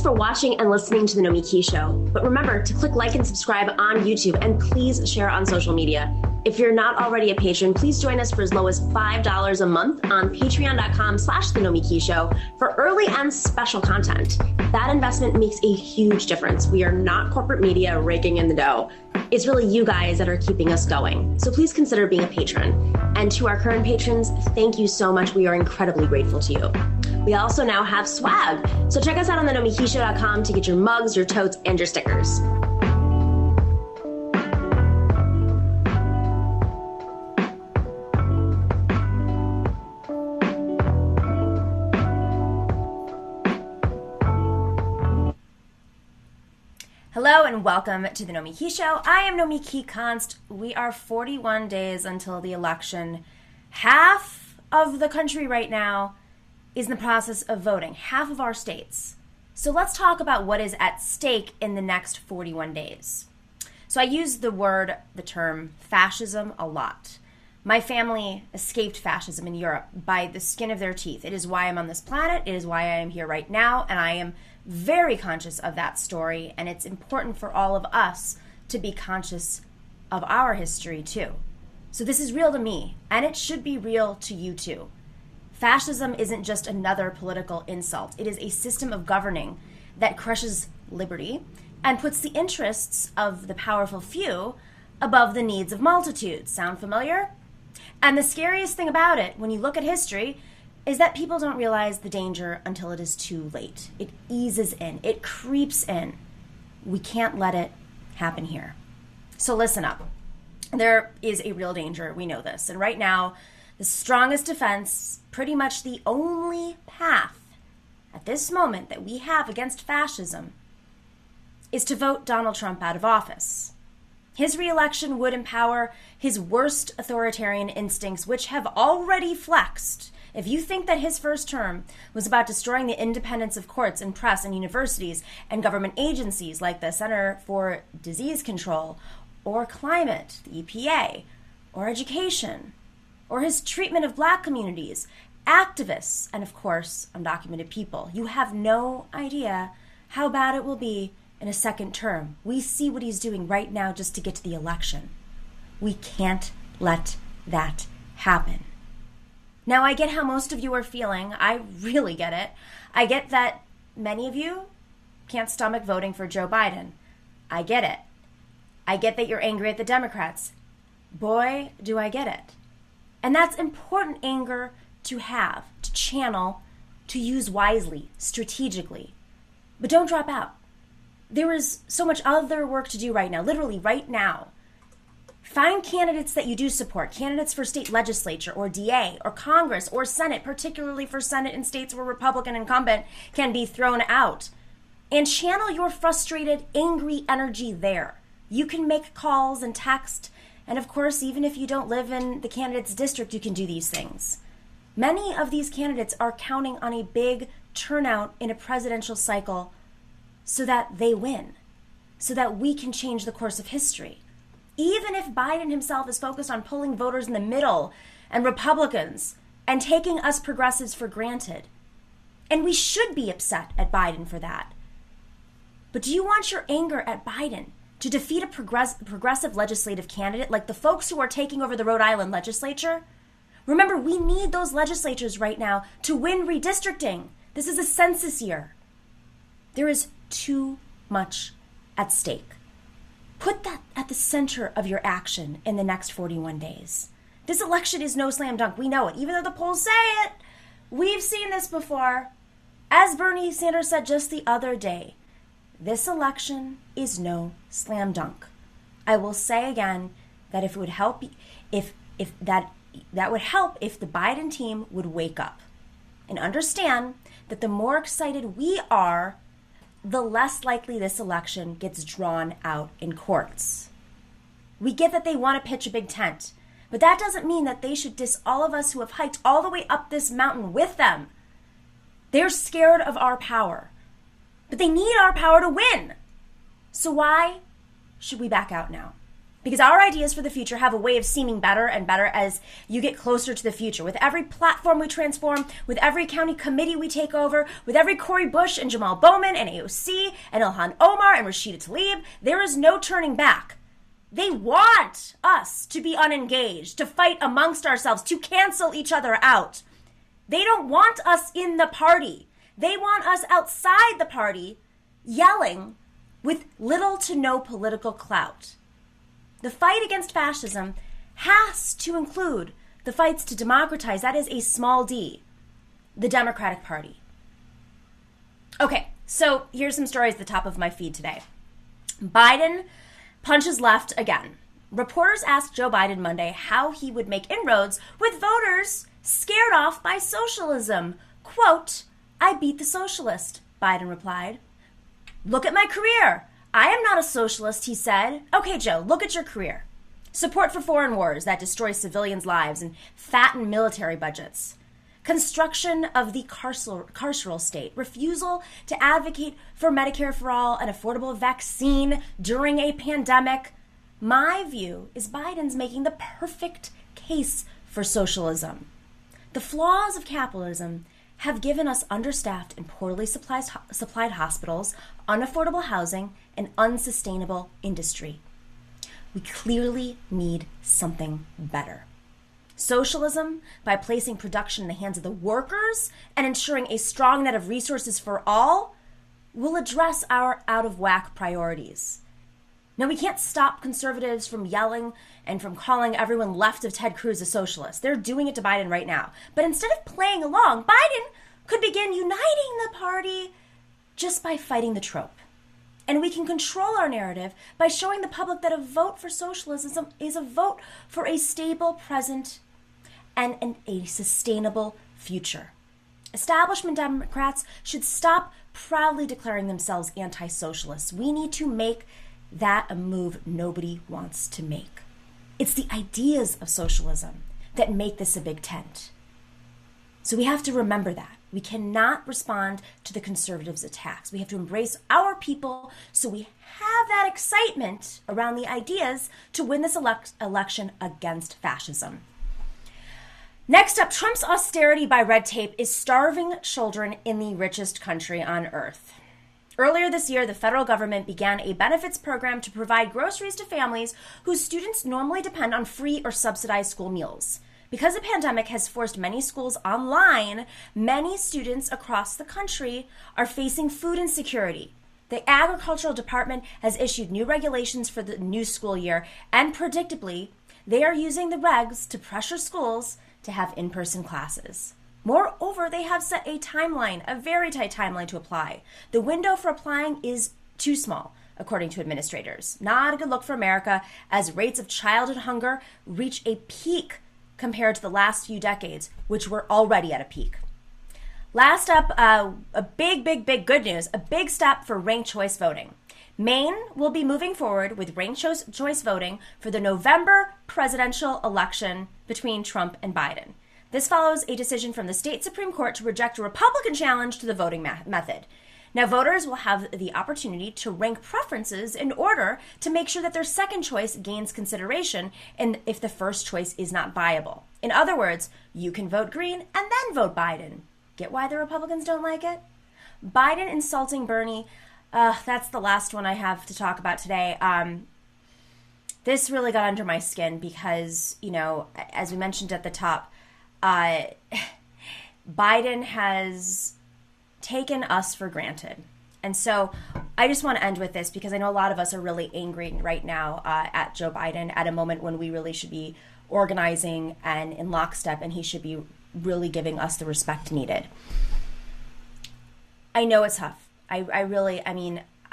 for watching and listening to The Nomiki Show. But remember to click like and subscribe on YouTube, and please share on social media. If you're not already a patron, please join us for as low as $5 a month on patreon.com/The Nomiki Show for early and special content. That investment makes a huge difference. We are not corporate media raking in the dough. It's really you guys that are keeping us going. So please consider being a patron. And to our current patrons, thank you so much. We are incredibly grateful to you. We also now have swag. So check us out on thenomikishow.com to get your mugs, your totes, and your stickers. Hello and welcome to the Nomiki Show. I am Nomiki Konst. We are 41 days until the election. Half of the country right now is in the process of voting, half of our states. So let's talk about what is at stake in the next 41 days. So I use the term fascism a lot. My family escaped fascism in Europe by the skin of their teeth. It is why I'm on this planet. It is why I am here right now, and I am very conscious of that story, and it's important for all of us to be conscious of our history too. So this is real to me, and it should be real to you too. Fascism isn't just another political insult. It is a system of governing that crushes liberty and puts the interests of the powerful few above the needs of multitudes. Sound familiar? And the scariest thing about it, when you look at history, is that people don't realize the danger until it is too late. It eases in. It creeps in. We can't let it happen here. So listen up. There is a real danger. We know this. And right now, the strongest defense, pretty much the only path at this moment that we have against fascism, is to vote Donald Trump out of office. His re-election would empower his worst authoritarian instincts, which have already flexed. If you think that his first term was about destroying the independence of courts and press and universities and government agencies like the Center for Disease Control or climate, the EPA, or education, or his treatment of black communities, activists, and of course, undocumented people, you have no idea how bad it will be in a second term. We see what he's doing right now just to get to the election. We can't let that happen. Now, I get how most of you are feeling. I really get it. I get that many of you can't stomach voting for Joe Biden. I get it. I get that you're angry at the Democrats. Boy, do I get it. And that's important anger to have, to channel, to use wisely, strategically. But don't drop out. There is so much other work to do right now, literally right now. Find candidates that you do support, candidates for state legislature or DA or Congress or Senate, particularly for Senate in states where Republican incumbent can be thrown out. And channel your frustrated, angry energy there. You can make calls and text, and of course, even if you don't live in the candidate's district, you can do these things. Many of these candidates are counting on a big turnout in a presidential cycle so that they win, so that we can change the course of history. Even if Biden himself is focused on pulling voters in the middle and Republicans and taking us progressives for granted. And we should be upset at Biden for that. But do you want your anger at Biden to defeat a progressive legislative candidate like the folks who are taking over the Rhode Island legislature? Remember, we need those legislatures right now to win redistricting. This is a census year. There is too much at stake. Put that at the center of your action in the next 41 days. This election is no slam dunk. We know it. Even though the polls say it, we've seen this before. As Bernie Sanders said just the other day, this election is no slam dunk. I will say again that if it would help, if that would help if the Biden team would wake up and understand that the more excited we are, the less likely this election gets drawn out in courts. We get that they want to pitch a big tent, but that doesn't mean that they should diss all of us who have hiked all the way up this mountain with them. They're scared of our power, but they need our power to win. So why should we back out now? Because our ideas for the future have a way of seeming better and better as you get closer to the future. With every platform we transform, with every county committee we take over, with every Cori Bush and Jamal Bowman and AOC and Ilhan Omar and Rashida Tlaib, there is no turning back. They want us to be unengaged, to fight amongst ourselves, to cancel each other out. They don't want us in the party. They want us outside the party yelling with little to no political clout. The fight against fascism has to include the fights to democratize, that is a small d, the Democratic Party. Okay, so here's some stories at the top of my feed today. Biden punches left again. Reporters asked Joe Biden Monday how he would make inroads with voters scared off by socialism. Quote, "I beat the socialist," Biden replied. "Look at my career. I am not a socialist," he said. "Okay, Joe, look at your career. Support for foreign wars that destroy civilians' lives and fatten military budgets. Construction of the carceral state. Refusal to advocate for Medicare for all, an affordable vaccine during a pandemic." My view is Biden's making the perfect case for socialism. The flaws of capitalism have given us understaffed and poorly supplied hospitals, unaffordable housing, and unsustainable industry. We clearly need something better. Socialism, by placing production in the hands of the workers and ensuring a strong net of resources for all, will address our out-of-whack priorities. Now, we can't stop conservatives from yelling and from calling everyone left of Ted Cruz a socialist. They're doing it to Biden right now. But instead of playing along, Biden could begin uniting the party just by fighting the trope. And we can control our narrative by showing the public that a vote for socialism is a vote for a stable present and a sustainable future. Establishment Democrats should stop proudly declaring themselves anti-socialists. We need to make that a move nobody wants to make. It's the ideas of socialism that make this a big tent. So we have to remember that. We cannot respond to the conservatives' attacks. We have to embrace our people so we have that excitement around the ideas to win this election against fascism. Next up, Trump's austerity by red tape is starving children in the richest country on earth. Earlier this year, the federal government began a benefits program to provide groceries to families whose students normally depend on free or subsidized school meals. Because the pandemic has forced many schools online, many students across the country are facing food insecurity. The Agricultural Department has issued new regulations for the new school year, and predictably, they are using the regs to pressure schools to have in-person classes. Moreover, they have set a timeline, a very tight timeline to apply. The window for applying is too small, according to administrators. Not a good look for America, as rates of childhood hunger reach a peak compared to the last few decades, which were already at a peak. Last up, a big good news, a big step for ranked choice voting. Maine will be moving forward with ranked choice voting for the November presidential election between Trump and Biden. This follows a decision from the state Supreme Court to reject a Republican challenge to the voting method. Now, voters will have the opportunity to rank preferences in order to make sure that their second choice gains consideration and if the first choice is not viable. In other words, you can vote green and then vote Biden. Get why the Republicans don't like it? Biden insulting Bernie, that's the last one I have to talk about today. This really got under my skin because, as we mentioned at the top, Biden has taken us for granted. And so I just want to end with this because I know a lot of us are really angry right now at Joe Biden at a moment when we really should be organizing and in lockstep, and he should be really giving us the respect needed. I know it's tough.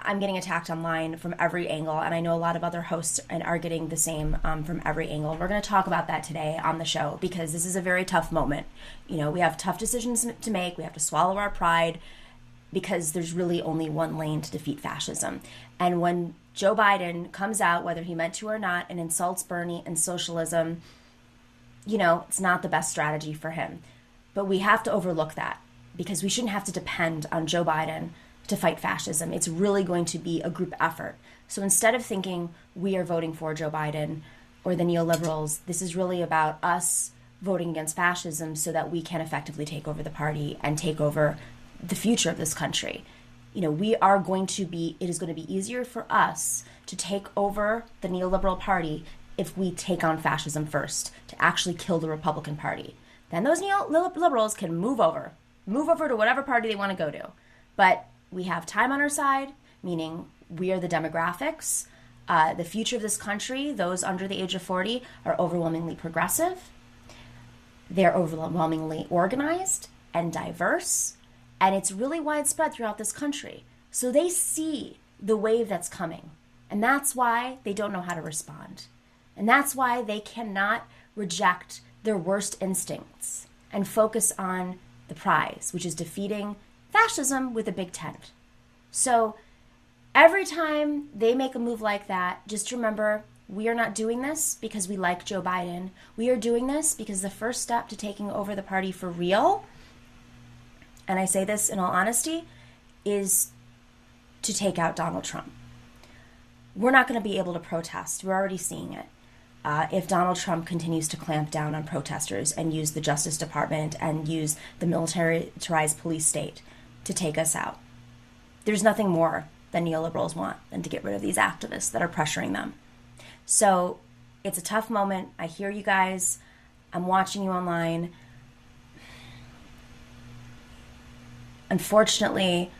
I'm getting attacked online from every angle, and I know a lot of other hosts are getting the same from every angle. We're going to talk about that today on the show because this is a very tough moment. We have tough decisions to make. We have to swallow our pride because there's really only one lane to defeat fascism. And when Joe Biden comes out, whether he meant to or not, and insults Bernie and socialism, it's not the best strategy for him. But we have to overlook that because we shouldn't have to depend on Joe Biden to fight fascism. It's really going to be a group effort. So instead of thinking we are voting for Joe Biden or the neoliberals, this is really about us voting against fascism so that we can effectively take over the party and take over the future of this country. You know, it is going to be easier for us to take over the neoliberal party if we take on fascism first, to actually kill the Republican Party. Then those neoliberals can move over to whatever party they want to go to. But we have time on our side, meaning we are the demographics. The future of this country, those under the age of 40, are overwhelmingly progressive. They're overwhelmingly organized and diverse, and it's really widespread throughout this country. So they see the wave that's coming, and that's why they don't know how to respond. And that's why they cannot reject their worst instincts and focus on the prize, which is defeating fascism with a big tent. So every time they make a move like that, just remember, we are not doing this because we like Joe Biden. We are doing this because the first step to taking over the party for real, and I say this in all honesty, is to take out Donald Trump. We're not going to be able to protest. We're already seeing it. If Donald Trump continues to clamp down on protesters and use the Justice Department and use the militarized police state to take us out. There's nothing more than neoliberals want than to get rid of these activists that are pressuring them. So it's a tough moment. I hear you guys. I'm watching you online. Unfortunately,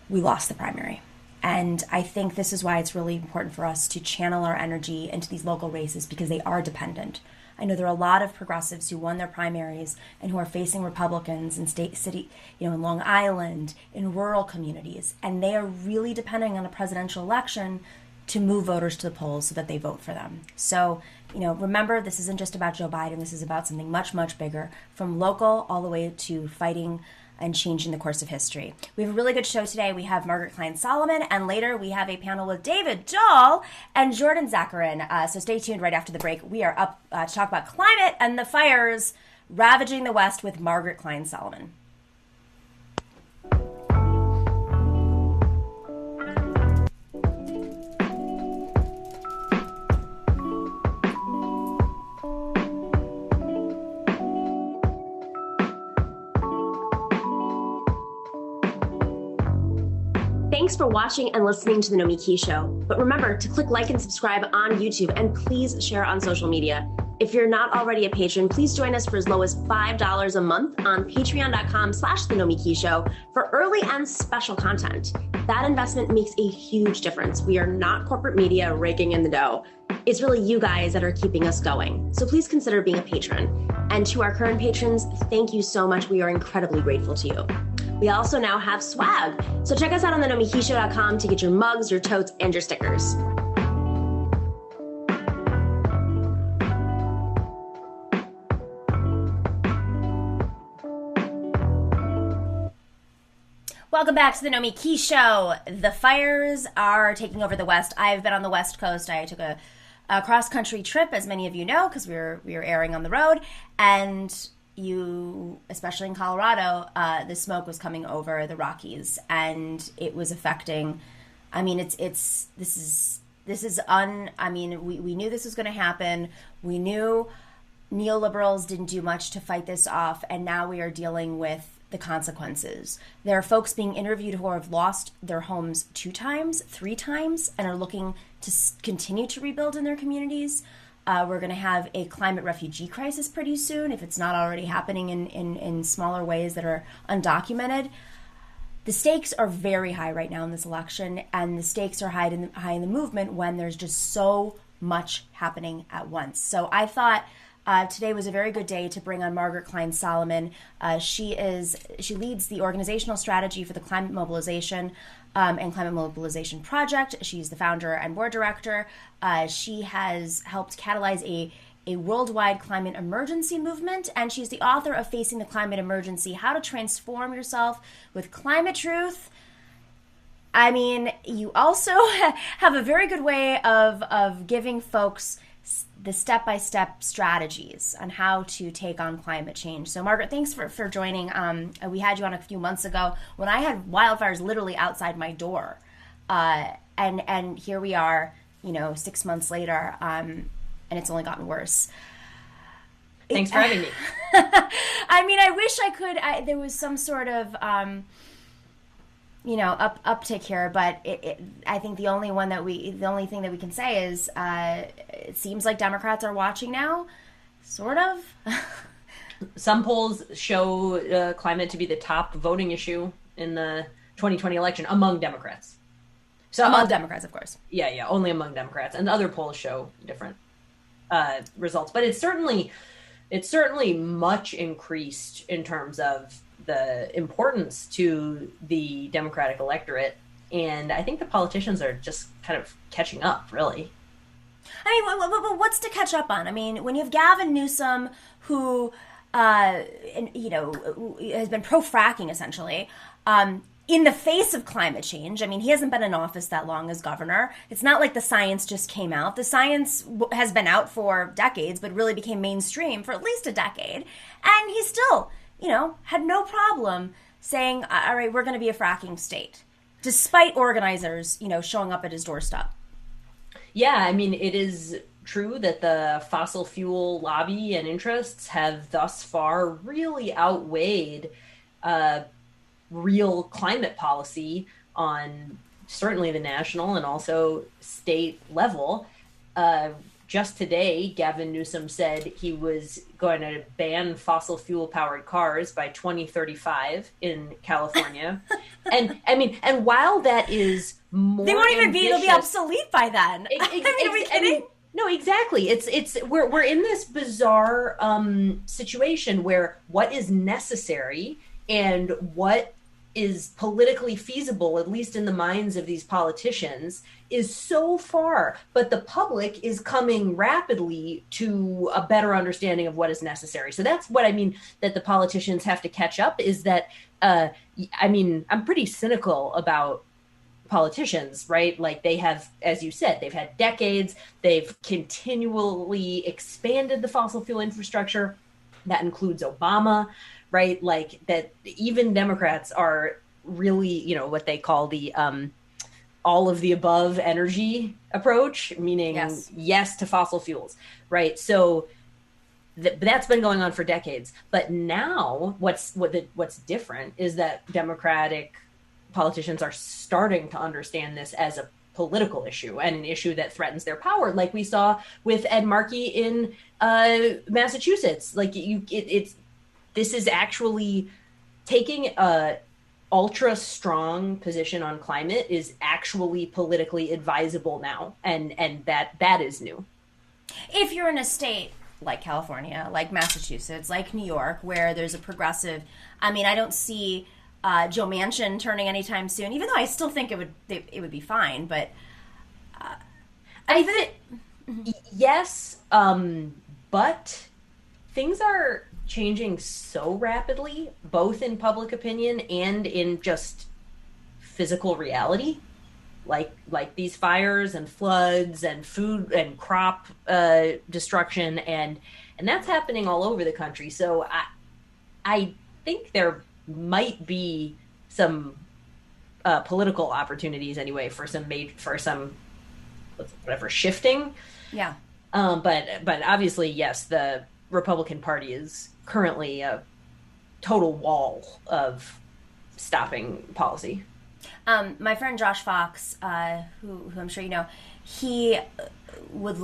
we lost the primary. And I think this is why it's really important for us to channel our energy into these local races, because they are dependent. I know there are a lot of progressives who won their primaries and who are facing Republicans in city, in Long Island, in rural communities, and they are really depending on a presidential election to move voters to the polls so that they vote for them. So, remember, this isn't just about Joe Biden. This is about something much, much bigger, from local all the way to fighting and changing the course of history. We have a really good show today. We have Margaret Klein Solomon, and later we have a panel with David Doel and Jordan Zacharin. So stay tuned right after the break. We are up to talk about climate and the fires ravaging the West with Margaret Klein Solomon. Thanks for watching and listening to The Nomiki Show. But remember to click like and subscribe on YouTube, and please share on social media. If you're not already a patron, please join us for as low as $5 a month on patreon.com/The Nomiki Show for early and special content. That investment makes a huge difference. We are not corporate media raking in the dough. It's really you guys that are keeping us going. So please consider being a patron. And to our current patrons, thank you so much. We are incredibly grateful to you. We also now have swag. So check us out on thenomikishow.com to get your mugs, your totes, and your stickers. Welcome back to the Nomiki Show. The fires are taking over the West. I've been on the West Coast. I took a cross-country trip, as many of you know, because we were airing on the road, and especially in Colorado, the smoke was coming over the Rockies, and it was affecting. I mean, we knew this was going to happen. We knew neoliberals didn't do much to fight this off, and now we are dealing with the consequences. There are folks being interviewed who have lost their homes 2 times, 3 times, and are looking to continue to rebuild in their communities. We're going to have a climate refugee crisis pretty soon, if it's not already happening in smaller ways that are undocumented. The stakes are very high right now in this election, and the stakes are high in the movement when there's just so much happening at once. So I thought today was a very good day to bring on Margaret Klein Solomon. She leads the organizational strategy for the Climate Mobilization and Climate Mobilization Project. She's the founder and board director. She has helped catalyze a worldwide climate emergency movement, and she's the author of Facing the Climate Emergency: How to Transform Yourself with Climate Truth. I mean, you also have a very good way of giving folks the step-by-step strategies on how to take on climate change. So, Margaret, thanks for joining. We had you on a few months ago when I had wildfires literally outside my door. And here we are, 6 months later, and it's only gotten worse. Thanks for having me. I mean, I wish I could. There was some sort of, uptick here, but I think the only thing that we can say is it seems like Democrats are watching now, sort of. Some polls show climate to be the top voting issue in the 2020 election among Democrats. So among Democrats, of course. Yeah, only among Democrats, and other polls show different results. But it's certainly much increased in terms of the importance to the Democratic electorate. And I think the politicians are just kind of catching up, really. I mean, what's to catch up on? I mean, when you have Gavin Newsom, who, has been pro-fracking, essentially, in the face of climate change. I mean, he hasn't been in office that long as governor. It's not like the science just came out. The science has been out for decades, but really became mainstream for at least a decade. And he still, had no problem saying, all right, we're going to be a fracking state, despite organizers, showing up at his doorstep. Yeah, I mean, it is true that the fossil fuel lobby and interests have thus far really outweighed real climate policy on certainly the national and also state level. Just today, Gavin Newsom said he was going to ban fossil fuel powered cars by 2035 in California. And while that is more, they won't even they'll be obsolete by then. Are we kidding? No, exactly. We're in this bizarre situation where what is necessary and what is politically feasible, at least in the minds of these politicians, is so far. But the public is coming rapidly to a better understanding of what is necessary. So that's what I mean, that the politicians have to catch up, is that, I'm pretty cynical about politicians, right? Like, they have, as you said, they've had decades, they've continually expanded the fossil fuel infrastructure. That includes Obama, right? Like, that even Democrats are really, what they call the all of the above energy approach, meaning yes to fossil fuels, right? So that's been going on for decades. But now what's different is that Democratic politicians are starting to understand this as a political issue and an issue that threatens their power, like we saw with Ed Markey in Massachusetts. Like, this is actually taking a ultra strong position on climate is actually politically advisable now, and that is new. If you're in a state like California, like Massachusetts, like New York, where there's a progressive, I don't see Joe Manchin turning anytime soon, even though I still think it would be fine. But yes, but things are changing so rapidly, both in public opinion and in just physical reality, like these fires and floods and food and crop destruction, and that's happening all over the country. So I think there might be some political opportunities anyway for some shifting. Yeah. But obviously, yes, the Republican Party is currently a total wall of stopping policy. My friend Josh Fox, who I'm sure you know, he would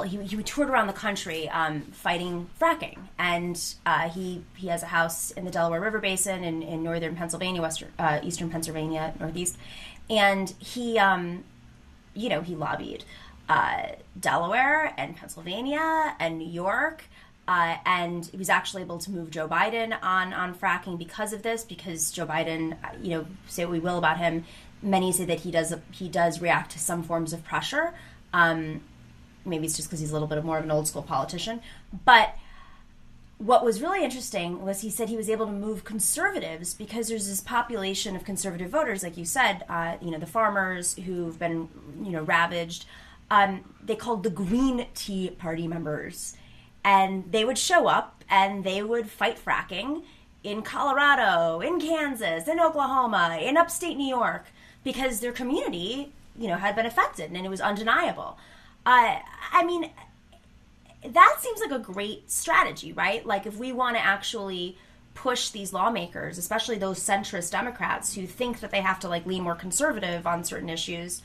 he toured around the country fighting fracking, and he has a house in the Delaware River Basin in northern Pennsylvania, eastern Pennsylvania, northeast, and he lobbied Delaware and Pennsylvania and New York. And he was actually able to move Joe Biden on fracking because of this, because Joe Biden, say what we will about him, many say that he does react to some forms of pressure. Maybe it's just because he's a little bit more of an old school politician. But what was really interesting was he said he was able to move conservatives because there's this population of conservative voters, like you said, the farmers who've been, ravaged they called the Green Tea Party members. And they would show up and they would fight fracking in Colorado, in Kansas, in Oklahoma, in upstate New York, because their community, had been affected, and it was undeniable. I mean, that seems like a great strategy, right? Like, if we want to actually push these lawmakers, especially those centrist Democrats who think that they have to lean more conservative on certain issues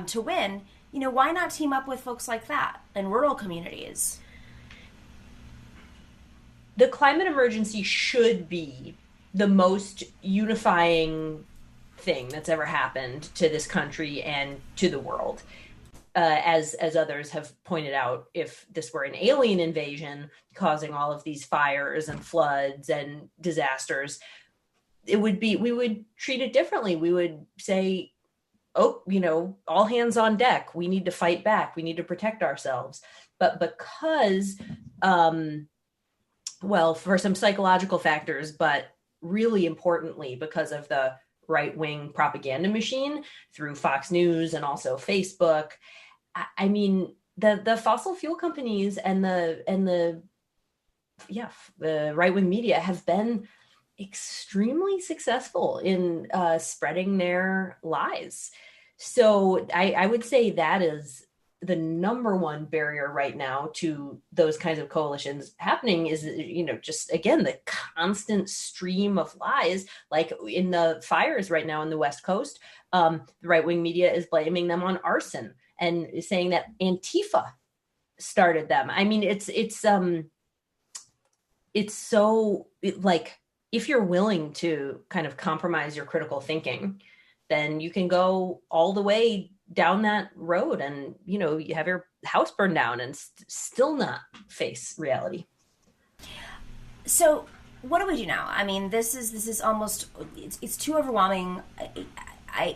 to win, why not team up with folks like that in rural communities? The climate emergency should be the most unifying thing that's ever happened to this country and to the world. As others have pointed out, if this were an alien invasion causing all of these fires and floods and disasters, we would treat it differently. We would say, all hands on deck. We need to fight back. We need to protect ourselves. But because, for some psychological factors, but really importantly, because of the right-wing propaganda machine through Fox News and also Facebook, I mean, the fossil fuel companies and the right-wing media have been extremely successful in spreading their lies. So I would say that is the number one barrier right now to those kinds of coalitions happening is, just again, the constant stream of lies, like in the fires right now on the West Coast. The right-wing media is blaming them on arson and saying that Antifa started them. I mean, it's so if you're willing to kind of compromise your critical thinking, then you can go all the way down that road and, you have your house burned down and still not face reality. So what do we do now? I mean, this is almost, it's too overwhelming.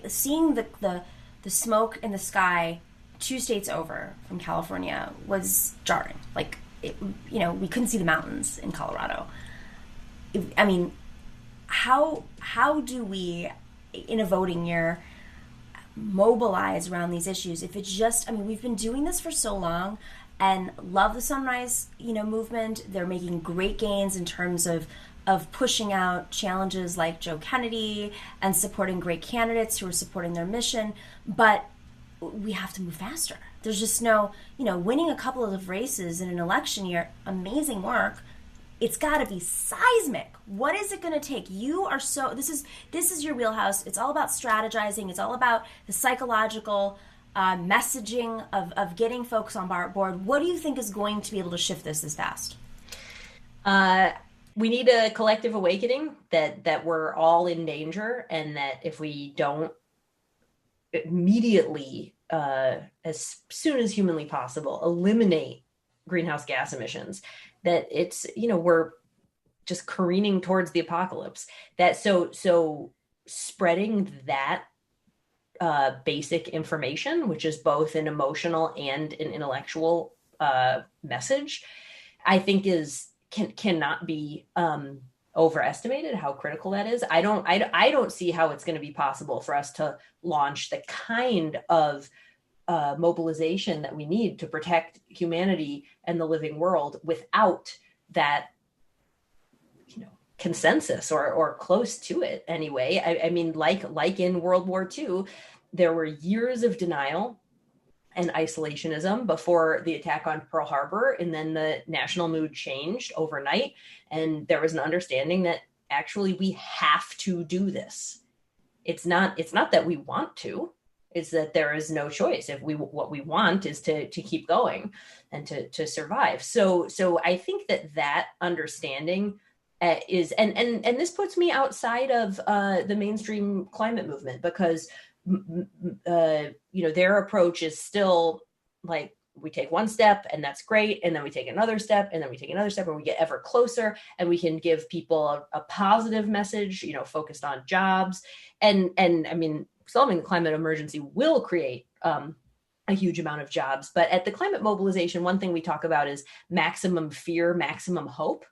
Seeing the smoke in the sky 2 states over from California was jarring. We couldn't see the mountains in Colorado. I mean, how do we, in a voting year, mobilize around these issues if it's just, we've been doing this for so long and love the Sunrise, movement. They're making great gains in terms of pushing out challenges like Joe Kennedy and supporting great candidates who are supporting their mission, but we have to move faster. There's just no, winning a couple of races in an election year, amazing work. It's got to be seismic. What is it going to take? This is your wheelhouse. It's all about strategizing. It's all about the psychological messaging of getting folks on board. What do you think is going to be able to shift this fast? We need a collective awakening that we're all in danger, and that if we don't immediately, as soon as humanly possible, eliminate greenhouse gas emissions, that it's, we're just careening towards the apocalypse. That so spreading that basic information, which is both an emotional and an intellectual message, I think cannot be overestimated how critical that is. I don't see how it's going to be possible for us to launch the kind of mobilization that we need to protect humanity and the living world without that, consensus or close to it anyway. I mean, like in World War II, there were years of denial and isolationism before the attack on Pearl Harbor, and then the national mood changed overnight, and there was an understanding that actually we have to do this. It's not that we want to. It's that there is no choice. What we want is to keep going and to survive. So I think that understanding is, and this puts me outside of the mainstream climate movement, because their approach is still like, we take one step and that's great, and then we take another step, and then we take another step, and we get ever closer, and we can give people a positive message, focused on jobs. And I mean, solving the climate emergency will create a huge amount of jobs. But at the climate mobilization, one thing we talk about is maximum fear, maximum hope,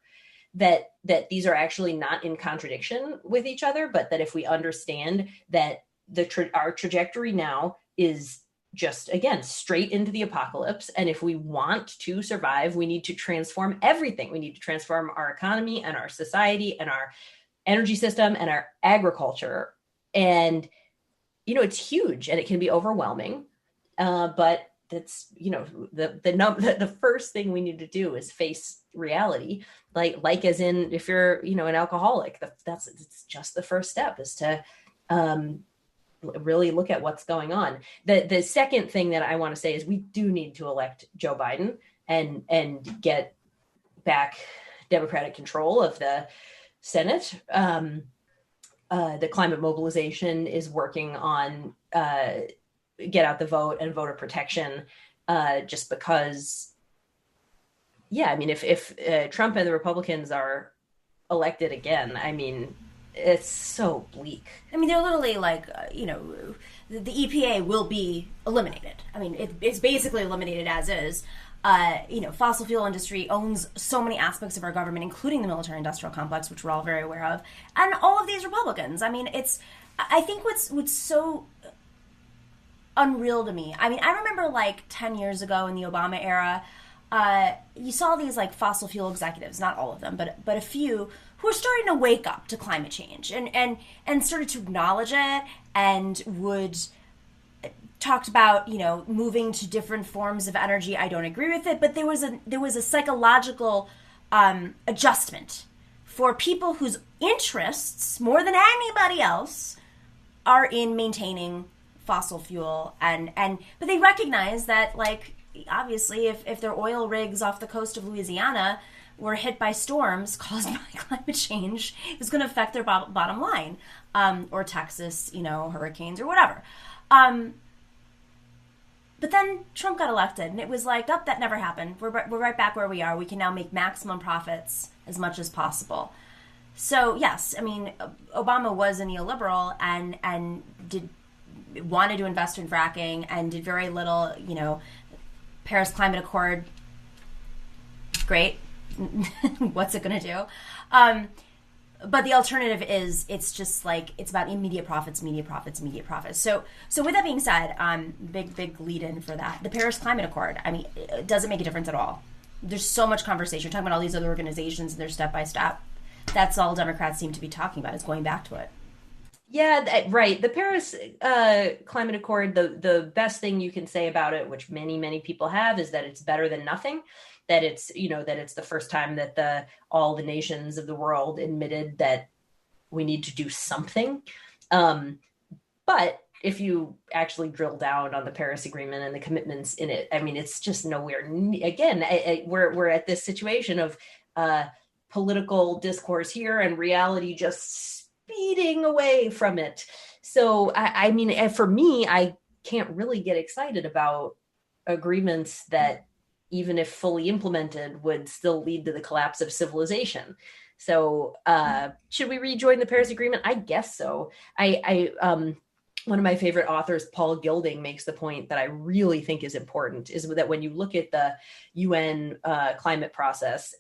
that these are actually not in contradiction with each other, but that if we understand that our trajectory now is just, again, straight into the apocalypse. And if we want to survive, we need to transform everything. We need to transform our economy and our society and our energy system and our agriculture. And, it's huge and it can be overwhelming. But that's, the first thing we need to do is face reality. Like as in, if you're, an alcoholic, it's just the first step is to, really look at what's going on. The second thing that I want to say is we do need to elect Joe Biden and get back Democratic control of the Senate. The climate mobilization is working on get out the vote and voter protection, just because, if Trump and the Republicans are elected again, it's so bleak. They're literally like, the EPA will be eliminated. It's basically eliminated as is. Fossil fuel industry owns so many aspects of our government, including the military-industrial complex, which we're all very aware of, and all of these Republicans. I think what's so unreal to me. I remember 10 years ago in the Obama era, you saw these fossil fuel executives, not all of them, but a few, who are starting to wake up to climate change and started to acknowledge it and would talked about, moving to different forms of energy. I don't agree with it, but there was a psychological adjustment for people whose interests, more than anybody else, are in maintaining fossil fuel but they recognize that obviously if their oil rigs off the coast of Louisiana were hit by storms caused by climate change, it's going to affect their bottom line, or Texas, hurricanes or whatever. But then Trump got elected, and it was that never happened. We're right back where we are. We can now make maximum profits as much as possible. So yes, Obama was a neoliberal and wanted to invest in fracking and did very little. Paris Climate Accord, great. What's it going to do? But the alternative is it's just it's about immediate profits. So with that being said, big lead in for that. The Paris Climate Accord, it doesn't make a difference at all. There's so much conversation. We're talking about all these other organizations and their step by step. That's all Democrats seem to be talking about, is going back to it. Yeah, right. The Paris Climate Accord, the best thing you can say about it, which many people have, is that it's better than nothing. That it's, that it's the first time that all the nations of the world admitted that we need to do something. But if you actually drill down on the Paris Agreement and the commitments in it, it's just nowhere. Again, we're at this situation of political discourse here and reality just speeding away from it. So, for me, I can't really get excited about agreements that, even if fully implemented, would still lead to the collapse of civilization. So should we rejoin the Paris Agreement? I guess so. One of my favorite authors, Paul Gilding, makes the point that I really think is important, is that when you look at the UN climate process,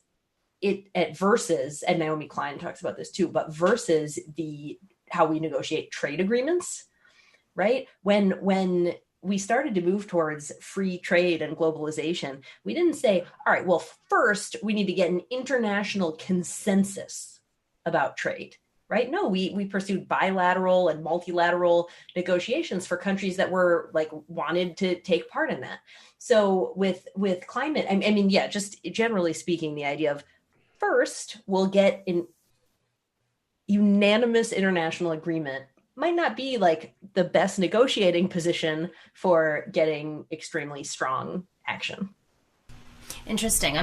it versus, and Naomi Klein talks about this too, but versus how we negotiate trade agreements, right? When we started to move towards free trade and globalization, we didn't say, all right, well, first we need to get an international consensus about trade, right? No, we pursued bilateral and multilateral negotiations for countries that were wanted to take part in that. So with climate, just generally speaking, the idea of first we'll get an unanimous international agreement might not be the best negotiating position for getting extremely strong action. Interesting.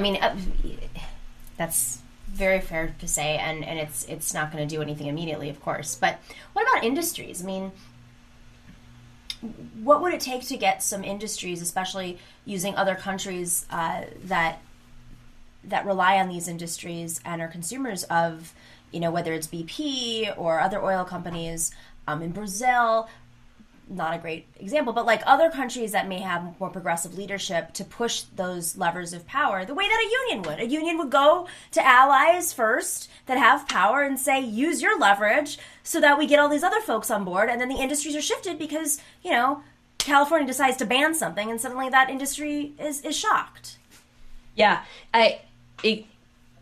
That's very fair to say, and it's not going to do anything immediately, of course. But what about industries? What would it take to get some industries, especially using other countries that rely on these industries and are consumers of, whether it's BP or other oil companies, in Brazil, not a great example, but other countries that may have more progressive leadership to push those levers of power the way that a union would. A union would go to allies first that have power and say, use your leverage so that we get all these other folks on board, and then the industries are shifted because, California decides to ban something, and suddenly that industry is shocked. Yeah,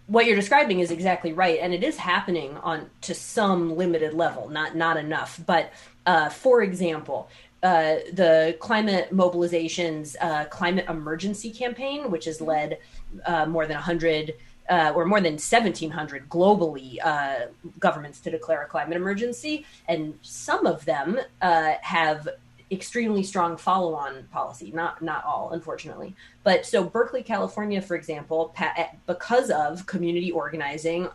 what you're describing is exactly right, and it is happening on to some limited level, not enough. But for example, the climate mobilization's climate emergency campaign, which has led more than 100 or more than 1,700 globally governments to declare a climate emergency, and some of them have extremely strong follow-on policy. Not all, unfortunately. But so Berkeley, California, for example, because of community organizing,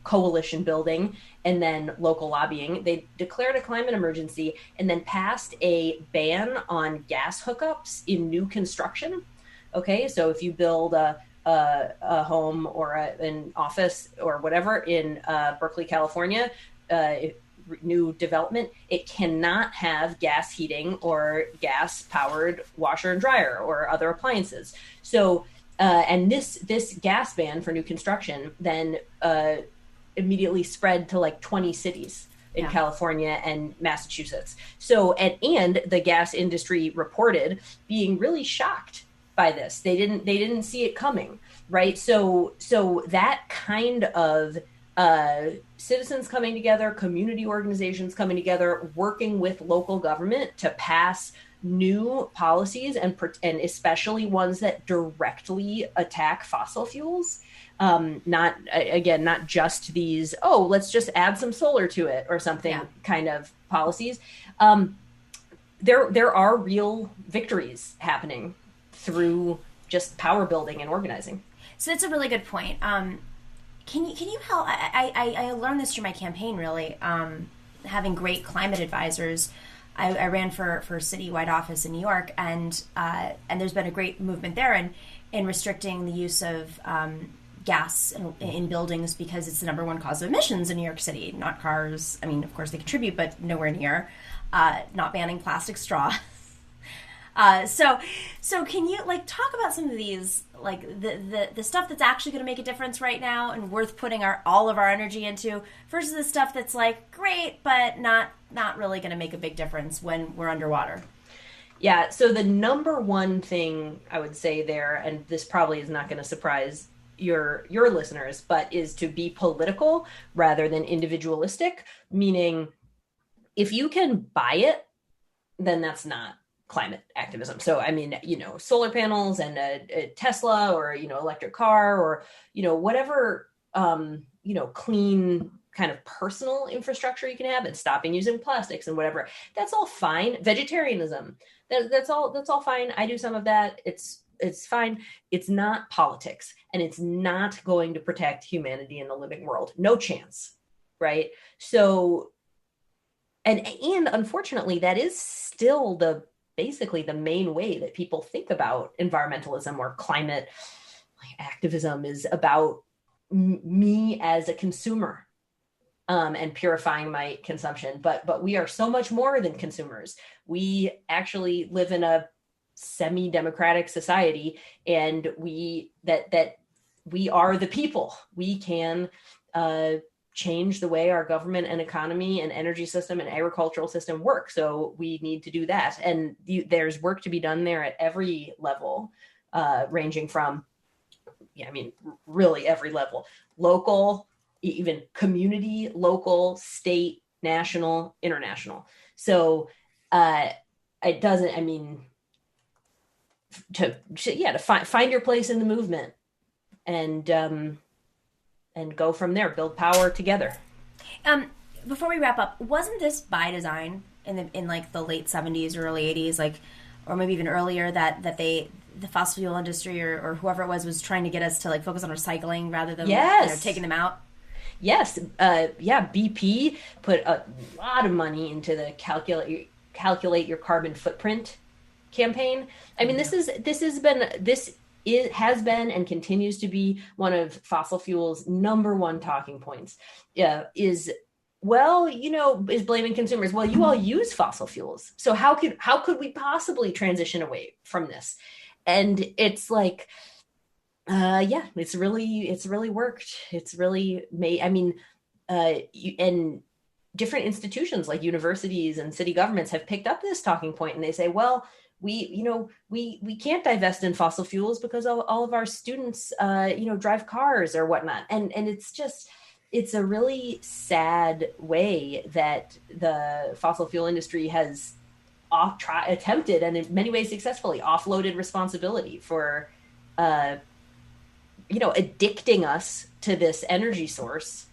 coalition building, and then local lobbying, they declared a climate emergency and then passed a ban on gas hookups in new construction. Okay, so if you build a home or an office or whatever in Berkeley, California, new development, it cannot have gas heating or gas powered washer and dryer or other appliances. So and this gas ban for new construction then immediately spread to like 20 cities in California and Massachusetts. So and the gas industry reported being really shocked by this. They didn't see it coming, right? So that kind of citizens coming together, community organizations coming together, working with local government to pass new policies and especially ones that directly attack fossil fuels. Not just these, let's just add some solar to it or something kind of policies. There are real victories happening through just power building and organizing. So that's a really good point. Can you help? I learned this through my campaign, really, having great climate advisors. I ran for citywide office in New York, and there's been a great movement there in restricting the use of gas in buildings because it's the number one cause of emissions in New York City, not cars. I mean, of course they contribute, but nowhere near. Not banning plastic straw. So can you talk about some of these, the stuff that's actually going to make a difference right now and worth putting all of our energy into versus the stuff that's great, but not really going to make a big difference when we're underwater? Yeah. So the number one thing I would say there, and this probably is not going to surprise your listeners, but is to be political rather than individualistic, meaning if you can buy it, then that's not climate activism. So, I mean, solar panels and a Tesla or, electric car or, whatever, clean kind of personal infrastructure you can have and stopping using plastics and whatever, that's all fine. Vegetarianism, that's all fine. I do some of that. It's fine. It's not politics, and it's not going to protect humanity in the living world. No chance. Right. So, and unfortunately, that is still basically the main way that people think about environmentalism or climate activism is about me as a consumer and purifying my consumption. But we are so much more than consumers. We actually live in a semi-democratic society, and we are the people. We can change the way our government and economy and energy system and agricultural system work. So we need to do that. And there's work to be done there at every level, ranging from, really every level, local, even community, local, state, national, international. So it doesn't, to find your place in the movement and go from there, build power together. Before we wrap up, wasn't this by design in the late 70s, early 80s, or maybe even earlier, that the fossil fuel industry or whoever it was trying to get us to focus on recycling rather than taking them out? Yes. BP put a lot of money into the calculate your carbon footprint campaign. It has been and continues to be one of fossil fuels' number one talking points. Is blaming consumers. Well, you all use fossil fuels, so how could we possibly transition away from this? And it's it's really worked. It's really made. And different institutions like universities and city governments have picked up this talking point, and they say, well, we can't divest in fossil fuels because all of our students, drive cars or whatnot. And it's a really sad way that the fossil fuel industry has attempted, and in many ways successfully, offloaded responsibility for, addicting us to this energy source,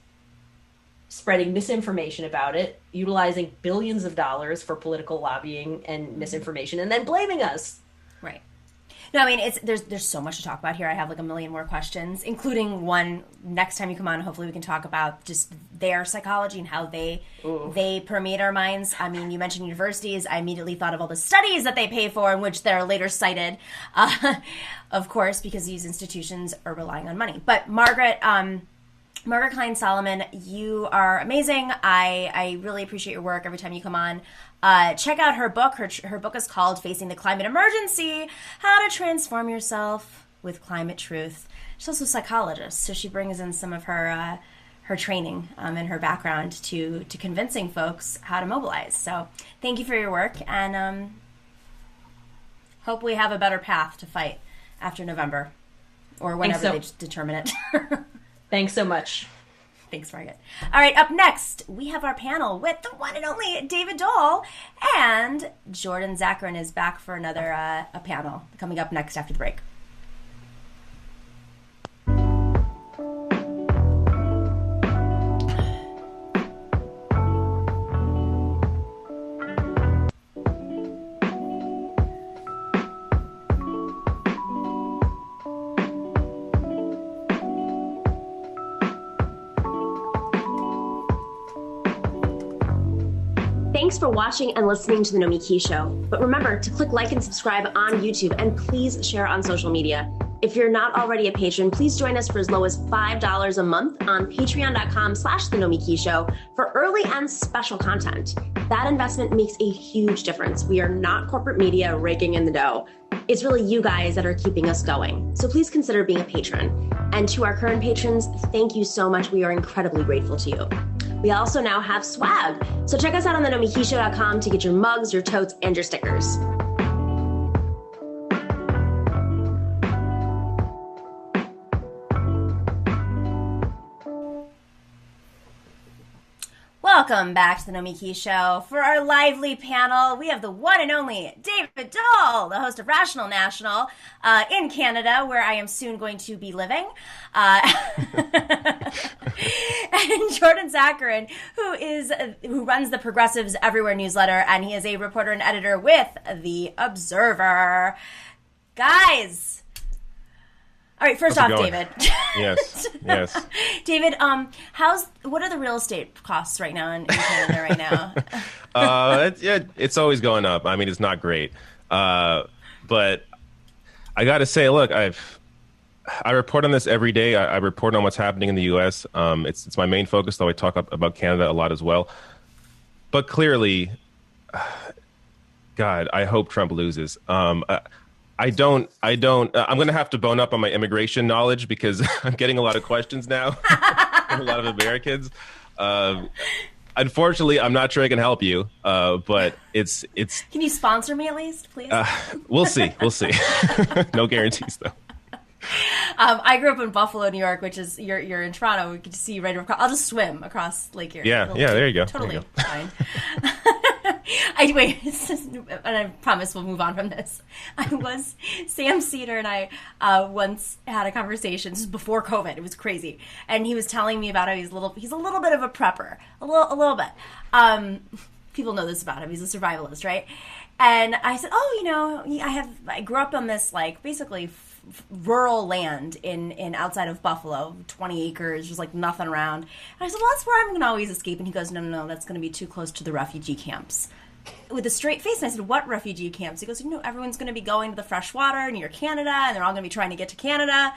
spreading misinformation about it, utilizing billions of dollars for political lobbying and misinformation, and then blaming us. Right. No, I mean, there's so much to talk about here. I have like a million more questions, including one next time you come on. Hopefully we can talk about just their psychology and how they permeate our minds. I mean, you mentioned universities. I immediately thought of all the studies that they pay for in which they're later cited, of course, because these institutions are relying on money. But Margaret Klein Solomon, you are amazing. I really appreciate your work every time you come on. Check out her book. Her book is called Facing the Climate Emergency, How to Transform Yourself with Climate Truth. She's also a psychologist, so she brings in some of her training and her background to convincing folks how to mobilize. So thank you for your work, and hope we have a better path to fight after November or whenever they determine it. Thanks so much. Thanks, Margaret. All right, up next, we have our panel with the one and only David Doel, and Jordan Zakarin is back for another a panel coming up next after the break. Thanks for watching and listening to The Nomiki Show. But remember to click like and subscribe on YouTube, and please share on social media. If you're not already a patron, please join us for as low as $5 a month on patreon.com/The Nomiki Show for early and special content. That investment makes a huge difference. We are not corporate media raking in the dough. It's really you guys that are keeping us going. So please consider being a patron. And to our current patrons, thank you so much. We are incredibly grateful to you. We also now have swag. So check us out on thenomikishow.com to get your mugs, your totes, and your stickers. Welcome back to the Nomiki Show. For our lively panel, we have the one and only David Doel, the host of Rational National in Canada, where I am soon going to be living. And Jordan Zakarin, who runs the Progressives Everywhere newsletter, and he is a reporter and editor with The Observer. Guys! All right, first off, David. Yes. David, what are the real estate costs right now in Canada right now? It's always going up. I mean, it's not great. But I got to say, look, I report on this every day. I report on what's happening in the U.S. It's my main focus, though I talk about Canada a lot as well. But clearly, God, I hope Trump loses. I'm going to have to bone up on my immigration knowledge because I'm getting a lot of questions now from a lot of Americans. Unfortunately, I'm not sure I can help you, but it's. Can you sponsor me at least, please? We'll see. No guarantees, though. I grew up in Buffalo, New York, which is you're in Toronto. We can see right across. I'll just swim across Lake Erie. Yeah, there you go. Totally fine. Anyway, and I promise we'll move on from this. Sam Cedar and I once had a conversation. This was before COVID. It was crazy, and he was telling me about how he's a little bit of a prepper, a little bit. People know this about him. He's a survivalist, right? And I said, I grew up on this basically rural land in outside of Buffalo, 20 acres, just nothing around. And I said, well, that's where I'm going to always escape. And he goes, no, that's going to be too close to the refugee camps. With a straight face. And I said, what refugee camps? He goes, everyone's going to be going to the fresh water near Canada, and they're all going to be trying to get to Canada.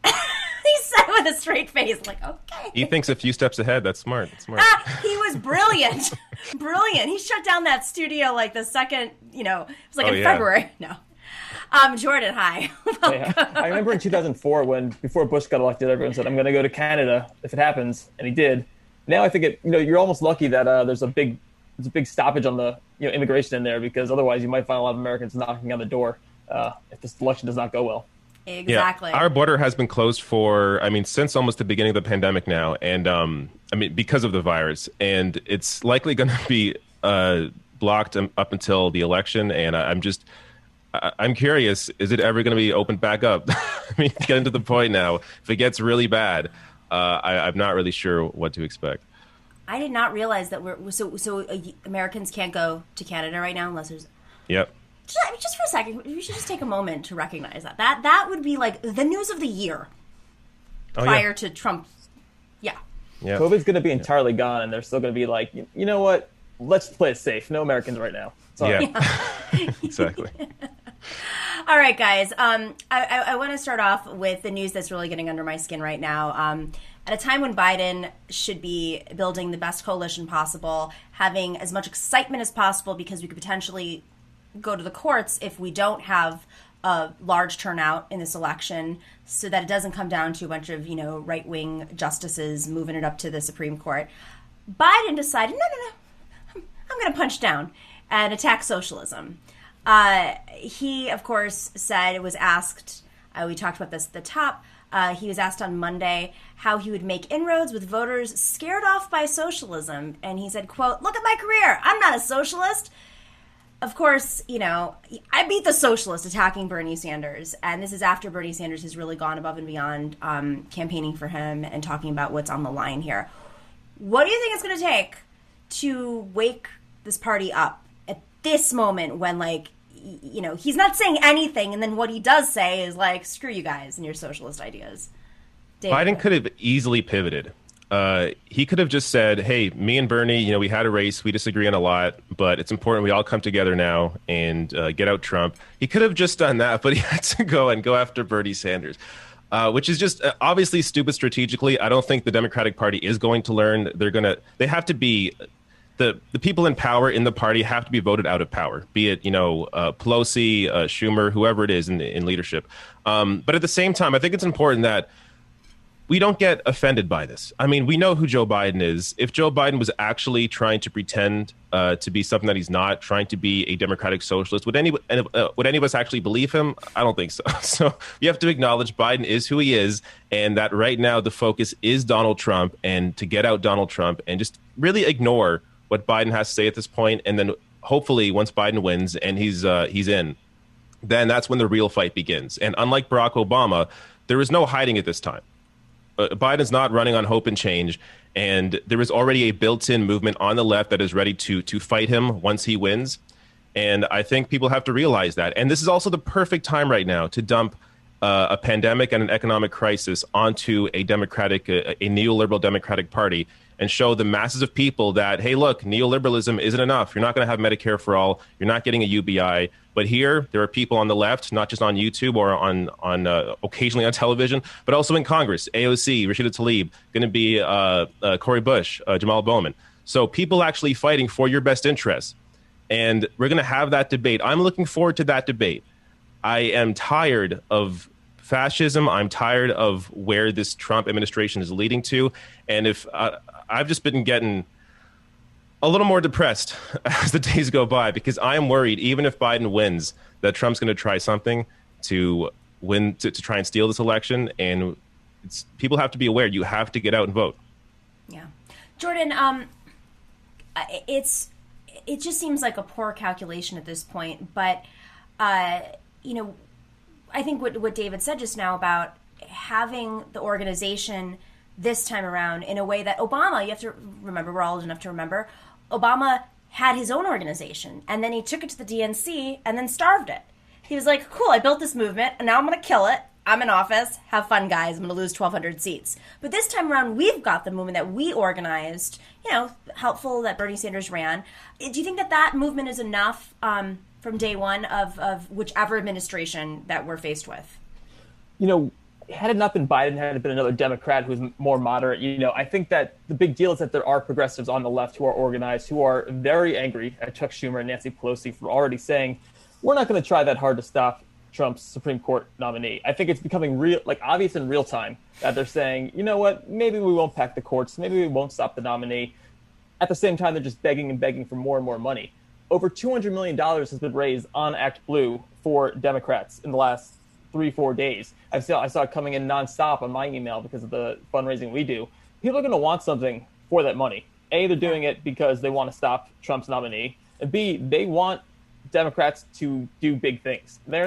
He said with a straight face, okay. He thinks a few steps ahead. That's smart. He was brilliant. Brilliant. He shut down that studio the second, it was in February. No. Jordan, hi. I remember in 2004 before Bush got elected, everyone said, I'm going to go to Canada if it happens. And he did. Now I think you're almost lucky that there's a big stoppage on the immigration in there, because otherwise you might find a lot of Americans knocking on the door if this election does not go well. Exactly. Yeah. Our border has been closed since almost the beginning of the pandemic now. And because of the virus, and it's likely going to be blocked up until the election. And I'm curious, is it ever going to be opened back up? Getting to the point now, if it gets really bad, I'm not really sure what to expect. I did not realize that Americans can't go to Canada right now unless there's... Yep. Just for a second, we should just take a moment to recognize that. That would be like the news of the year prior to Trump. Yeah. COVID's going to be entirely gone, and they're still going to be like, you know what? Let's play it safe. No Americans right now. Sorry. Yeah. Exactly. All right, guys. I want to start off with the news that's really getting under my skin right now. At a time when Biden should be building the best coalition possible, having as much excitement as possible because we could potentially go to the courts if we don't have a large turnout in this election, so that it doesn't come down to a bunch of, right-wing justices moving it up to the Supreme Court. Biden decided, no, I'm going to punch down and attack socialism. He, of course, was asked, we talked about this at the top, he was asked on Monday how he would make inroads with voters scared off by socialism. And he said, quote, "Look at my career. I'm not a socialist." Of course, I beat the socialist attacking Bernie Sanders. And this is after Bernie Sanders has really gone above and beyond campaigning for him and talking about what's on the line here. What do you think it's going to take to wake this party up at this moment when, he's not saying anything, and then what he does say is screw you guys and your socialist ideas? David. Biden could have easily pivoted. He could have just said, hey, me and Bernie, we had a race. We disagree on a lot, but it's important we all come together now and get out Trump. He could have just done that, but he had to go after Bernie Sanders, which is just obviously stupid strategically. I don't think the Democratic Party is going to learn. They have to be... The people in power in the party have to be voted out of power, be it, Pelosi, Schumer, whoever it is in leadership. But at the same time, I think it's important that we don't get offended by this. We know who Joe Biden is. If Joe Biden was actually trying to pretend to be something that he's not, trying to be a democratic socialist, would any of us actually believe him? I don't think so. So you have to acknowledge Biden is who he is, and that right now the focus is Donald Trump, and to get out Donald Trump and just really ignore what Biden has to say at this point. And then hopefully once Biden wins and he's in, then that's when the real fight begins. And unlike Barack Obama, there is no hiding at this time. Biden's not running on hope and change, and there is already a built-in movement on the left that is ready to fight him once he wins. And I think people have to realize that. And this is also the perfect time right now to dump a pandemic and an economic crisis onto a neoliberal Democratic Party and show the masses of people that, hey, look, neoliberalism isn't enough. You're not going to have Medicare for all. You're not getting a UBI. But here, there are people on the left, not just on YouTube or on occasionally on television, but also in Congress, AOC, Rashida Tlaib, going to be Cori Bush, Jamal Bowman. So people actually fighting for your best interests. And we're going to have that debate. I'm looking forward to that debate. I am tired of fascism. I'm tired of where this Trump administration is leading to. And if I've just been getting a little more depressed as the days go by, because I am worried, even if Biden wins, that Trump's going to try something to win, to try and steal this election. And people have to be aware. You have to get out and vote. Yeah. Jordan, it just seems like a poor calculation at this point. But, I think what David said just now about having the organization this time around in a way that Obama, you have to remember, we're all old enough to remember, Obama had his own organization, and then he took it to the DNC and then starved it. He was like, cool, I built this movement, and now I'm going to kill it. I'm in office. Have fun, guys. I'm going to lose 1,200 seats. But this time around, we've got the movement that we organized, helpful that Bernie Sanders ran. Do you think that movement is enough from day one of whichever administration that we're faced with? Had it not been Biden, had it been another Democrat who's more moderate, I think that the big deal is that there are progressives on the left who are organized, who are very angry at Chuck Schumer and Nancy Pelosi for already saying, we're not going to try that hard to stop Trump's Supreme Court nominee. I think it's becoming obvious in real time that they're saying, you know what, maybe we won't pack the courts, maybe we won't stop the nominee. At the same time, they're just begging and begging for more and more money. Over $200 million has been raised on Act Blue for Democrats in the last 3-4 days. I saw it coming in nonstop on my email because of the fundraising we do. People are going to want something for that money. A, they're doing it because they want to stop Trump's nominee, and B, they want Democrats to do big things. They're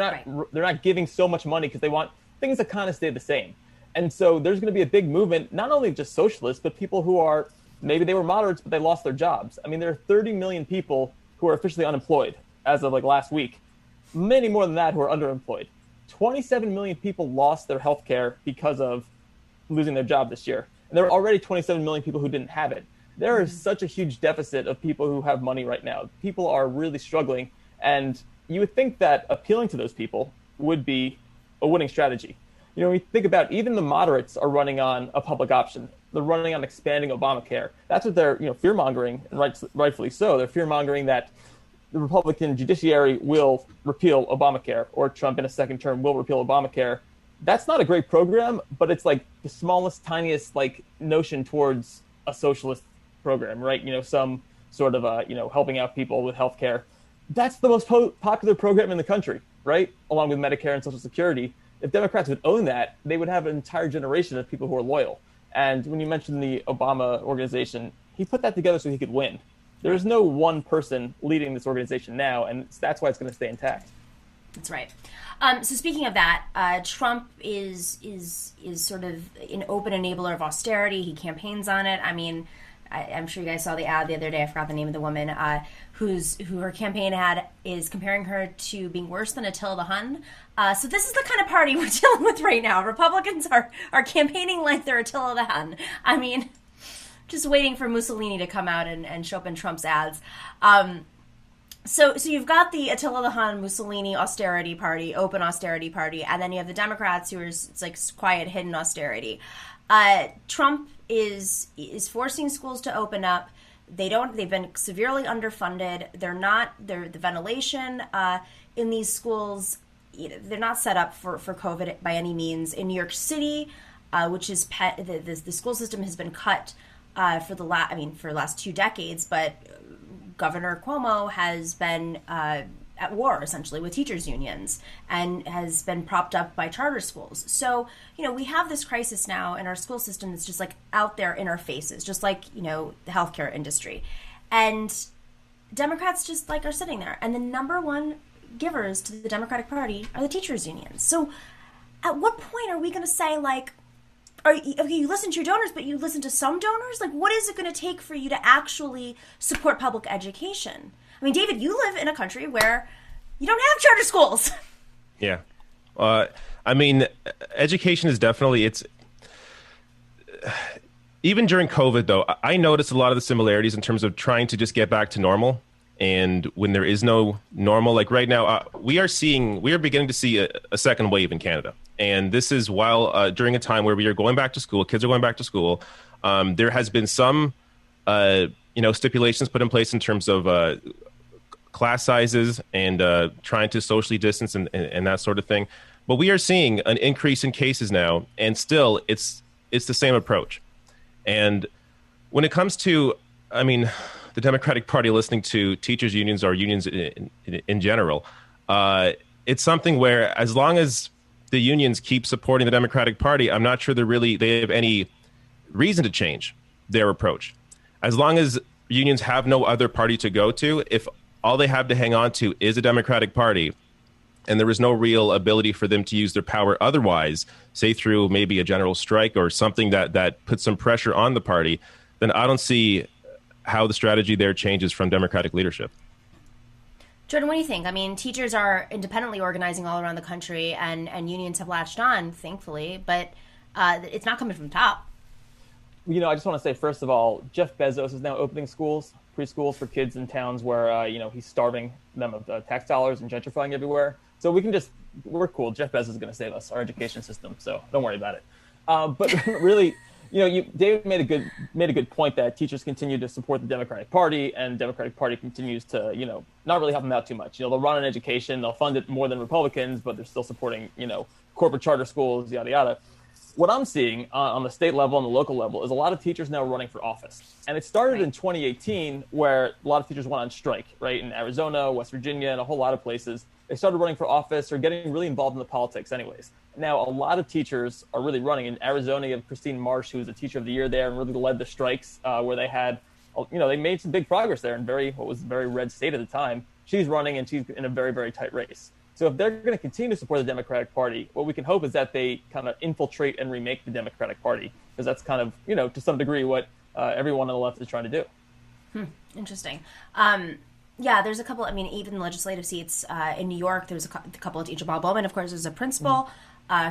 not giving so much money because they want things that kind of stay the same. And so there's going to be a big movement, not only just socialists, but people who are, maybe they were moderates, but they lost their jobs. I mean, there are 30 million people who are officially unemployed as of last week. Many more than that who are underemployed. 27 million people lost their health care because of losing their job this year. And there are already 27 million people who didn't have it. There is such a huge deficit of people who have money right now. People are really struggling. And you would think that appealing to those people would be a winning strategy. You know, when you think about, even the moderates are running on a public option. They're running on expanding Obamacare. That's what they're, fear-mongering, and rightfully so. They're fear-mongering that the Republican judiciary will repeal Obamacare, or Trump in a second term will repeal Obamacare. That's not a great program, but it's like the smallest, tiniest notion towards a socialist program, right? Some sort of helping out people with healthcare. That's the most popular program in the country, right? Along with Medicare and Social Security. If Democrats would own that, they would have an entire generation of people who are loyal. And when you mentioned the Obama organization, he put that together so he could win. There's no one person leading this organization now, and that's why it's going to stay intact. That's right. So speaking of that, Trump is sort of an open enabler of austerity. He campaigns on it. I mean, I'm sure you guys saw the ad the other day. I forgot the name of the woman who her campaign ad is comparing her to being worse than Attila the Hun. So this is the kind of party we're dealing with right now. Republicans are campaigning like they're Attila the Hun. I mean, just waiting for Mussolini to come out and show up in Trump's ads. So you've got the Attila the Hun, Mussolini austerity party, open austerity party, and then you have the Democrats who are quiet, hidden austerity. Trump is forcing schools to open up. They've been severely underfunded. The ventilation in these schools, they're not set up for COVID by any means. In New York City, which is the school system has been cut for the last 2 decades, but Governor Cuomo has been at war essentially with teachers unions and has been propped up by charter schools. So, we have this crisis now in our school system that's just out there in our faces, just like, the healthcare industry. And Democrats just are sitting there. And the number one givers to the Democratic Party are the teachers unions. So at what point are we going to say you listen to your donors, but you listen to some donors? What is it going to take for you to actually support public education? I mean, David, you live in a country where you don't have charter schools. Yeah. I mean, education is definitely, even during COVID, though, I noticed a lot of the similarities in terms of trying to just get back to normal. And when there is no normal, right now, we are beginning to see a second wave in Canada. And this is while during a time where we are going back to school, kids are going back to school. There has been some, stipulations put in place in terms of class sizes and trying to socially distance and that sort of thing. But we are seeing an increase in cases now, and still it's the same approach. And when it comes to, the Democratic Party listening to teachers unions or unions in general, it's something where as long as the unions keep supporting the Democratic Party, I'm not sure they have any reason to change their approach. As long as unions have no other party to go to, if all they have to hang on to is a Democratic Party, and there is no real ability for them to use their power otherwise, say through maybe a general strike or something that puts some pressure on the party, then I don't see how the strategy there changes from Democratic leadership. Jordan, what do you think? I mean, teachers are independently organizing all around the country, and unions have latched on, thankfully, but it's not coming from the top. I just want to say, first of all, Jeff Bezos is now opening preschools for kids in towns where, he's starving them of tax dollars and gentrifying everywhere. So we're cool. Jeff Bezos is going to save us, our education system. So don't worry about it. But really, David made a good point that teachers continue to support the Democratic Party, and the Democratic Party continues to, not really help them out too much. They'll run on education, they'll fund it more than Republicans, but they're still supporting, corporate charter schools, yada yada. What I'm seeing on the state level and the local level is a lot of teachers now running for office. And it started in 2018 where a lot of teachers went on strike, right? In Arizona, West Virginia, and a whole lot of places. They started running for office or getting really involved in the politics anyways. Now, a lot of teachers are really running. In Arizona, you have Christine Marsh, who was the teacher of the year there and really led the strikes where they had, they made some big progress there in what was a very red state at the time. She's running and she's in a very, very tight race. So if they're going to continue to support the Democratic Party, what we can hope is that they kind of infiltrate and remake the Democratic Party, because that's kind of, to some degree what everyone on the left is trying to do. Interesting. There's a couple, even legislative seats in New York, there's a couple of teacher. Bob Bowman, of course, there's a principal,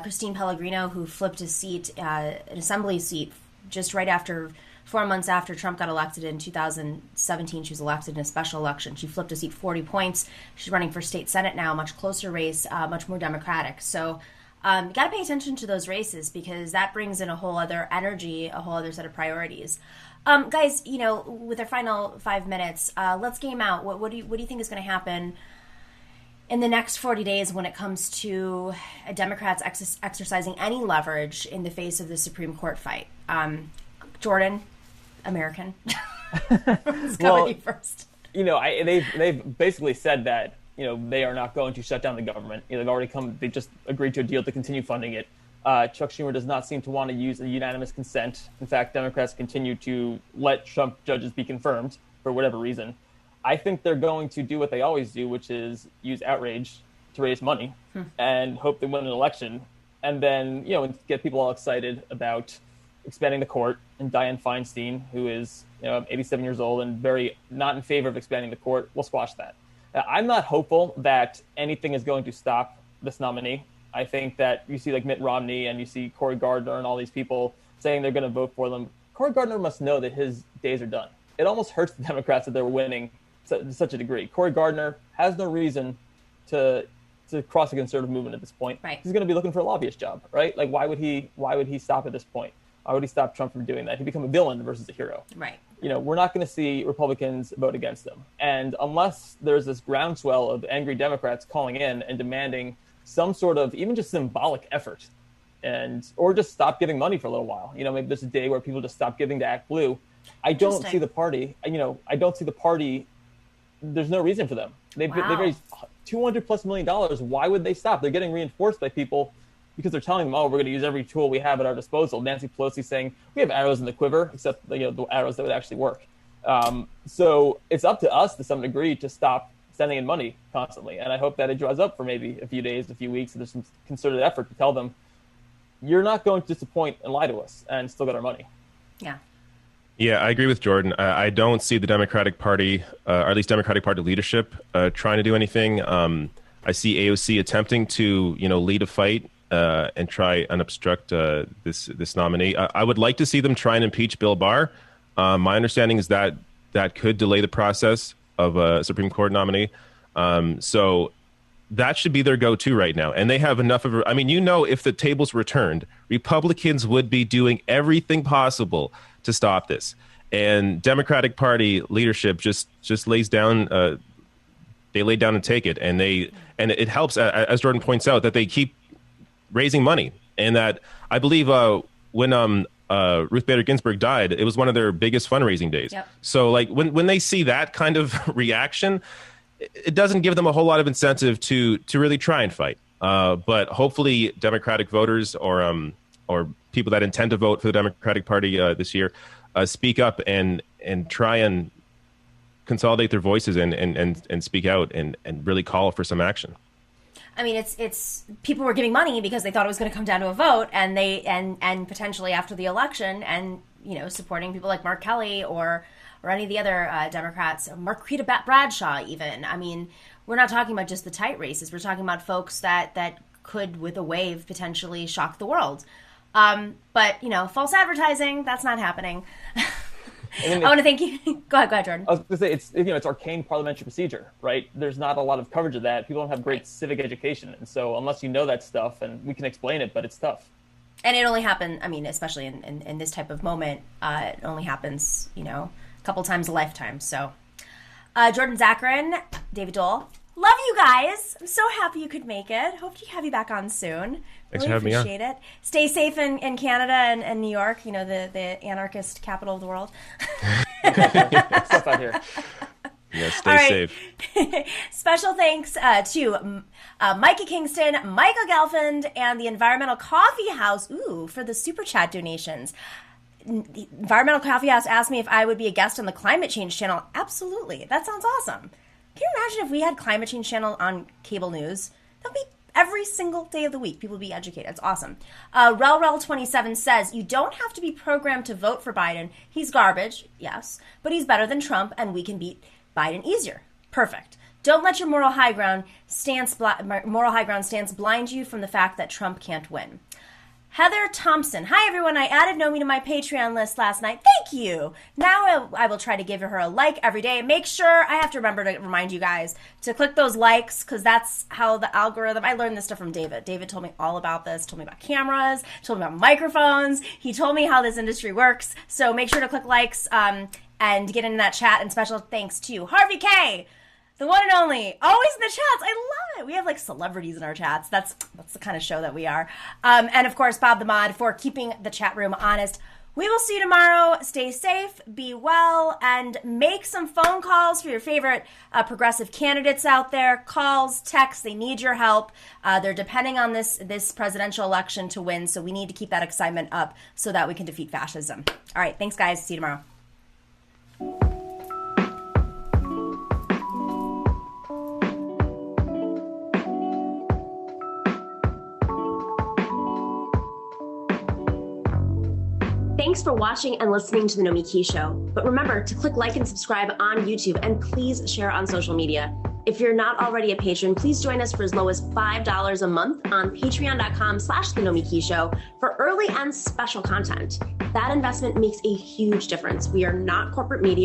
Christine Pellegrino, who flipped a seat, an assembly seat, just right after 4 months after Trump got elected in 2017. She was elected in a special election. She flipped a seat 40 points. She's running for state senate now, much closer race, much more Democratic. So you got to pay attention to those races, because that brings in a whole other energy, a whole other set of priorities. Guys, with our final 5 minutes, let's game out. What do you think is going to happen in the next 40 days when it comes to Democrats exercising any leverage in the face of the Supreme Court fight? Jordan, American. Let's go with you first. They've basically said that they are not going to shut down the government. They just agreed to a deal to continue funding it. Chuck Schumer does not seem to want to use a unanimous consent. In fact, Democrats continue to let Trump judges be confirmed for whatever reason. I think they're going to do what they always do, which is use outrage to raise money and hope they win an election, and then get people all excited about expanding the court. And Dianne Feinstein, who is 87 years old and very not in favor of expanding the court, will squash that. I'm not hopeful that anything is going to stop this nominee. I think that you see like Mitt Romney and you see Cory Gardner and all these people saying they're going to vote for them. Cory Gardner must know that his days are done. It almost hurts the Democrats that they're winning to such a degree. Cory Gardner has no reason to cross the conservative movement at this point. Right. He's going to be looking for a lobbyist job, right? Like, why would he stop at this point? Why would he stop Trump from doing that? He'd become a villain versus a hero. Right. We're not going to see Republicans vote against them. And unless there's this groundswell of angry Democrats calling in and demanding some sort of even just symbolic effort, or just stop giving money for a little while. Maybe there's a day where people just stop giving to Act Blue. I don't see the party. I don't see the party. There's no reason for them. They've raised $200+ million. Why would they stop? They're getting reinforced by people because they're telling them, we're going to use every tool we have at our disposal. Nancy Pelosi saying, we have arrows in the quiver, except the arrows that would actually work. So it's up to us to some degree to stop sending in money constantly. And I hope that it draws up for maybe a few days, a few weeks, and there's some concerted effort to tell them, you're not going to disappoint and lie to us and still get our money. Yeah. Yeah, I agree with Jordan. I don't see the Democratic Party, or at least Democratic Party leadership, trying to do anything. I see AOC attempting to, lead a fight and try and obstruct this nominee. I would like to see them try and impeach Bill Barr. My understanding is that could delay the process of a Supreme Court nominee. So that should be their go-to right now. And they have enough of if the tables were turned, Republicans would be doing everything possible to stop this. And Democratic Party leadership just lays down, they lay down and take it. And it helps, as Jordan points out, that they keep raising money. And that I believe when Ruth Bader Ginsburg died, it was one of their biggest fundraising days. Yep. So like when they see that kind of reaction, it doesn't give them a whole lot of incentive to really try and fight. But hopefully Democratic voters or people that intend to vote for the Democratic Party this year speak up and try and consolidate their voices and speak out and really call for some action. It's people were giving money because they thought it was going to come down to a vote, and and potentially after the election, and supporting people like Mark Kelly or any of the other Democrats, Marquita Bradshaw even. We're not talking about just the tight races. We're talking about folks that could, with a wave, potentially shock the world. But false advertising, that's not happening. I want to thank you. Go ahead, Jordan. I was going to say, it's arcane parliamentary procedure, right? There's not a lot of coverage of that. People don't have great civic education. And so unless you know that stuff, and we can explain it, but it's tough. And it only happened, I mean, especially in this type of moment, it only happens, a couple times a lifetime. So, Jordan Zakarin, David Doel, love you guys. I'm so happy you could make it. Hope to have you back on soon. Thanks really for having me on. Appreciate it. Stay safe in Canada and New York, the anarchist capital of the world. Stuff out here. Yeah, stay safe. Special thanks to Mikey Kingston, Michael Gelfand, and the Environmental Coffee House, for the super chat donations. The Environmental Coffee House asked me if I would be a guest on the Climate Change channel. Absolutely. That sounds awesome. Can you imagine if we had Climate Change channel on cable news? That would be every single day of the week. People would be educated. It's awesome. Relrel27 says, you don't have to be programmed to vote for Biden. He's garbage, yes, but he's better than Trump, and we can beat Biden easier. Perfect. Don't let your moral high ground stance blind you from the fact that Trump can't win. Heather Thompson. Hi, everyone. I added Nomi to my Patreon list last night. Thank you. Now I will try to give her a like every day. Make sure, I have to remember to remind you guys to click those likes, because that's how the algorithm, I learned this stuff from David. David told me all about this, told me about cameras, told me about microphones. He told me how this industry works. So make sure to click likes and get into that chat. And special thanks to Harvey K., the one and only, always in the chats. I love it. We have like celebrities in our chats. That's the kind of show that we are. And of course, Bob the Mod for keeping the chat room honest. We will see you tomorrow. Stay safe, be well, and make some phone calls for your favorite progressive candidates out there. Calls, texts, they need your help. They're depending on this presidential election to win, so we need to keep that excitement up so that we can defeat fascism. All right, thanks, guys. See you tomorrow. Thanks for watching and listening to The Nomiki Show. But remember to click like and subscribe on YouTube, and please share on social media. If you're not already a patron, please join us for as low as $5 a month on patreon.com/The Nomiki Show for early and special content. That investment makes a huge difference. We are not corporate media.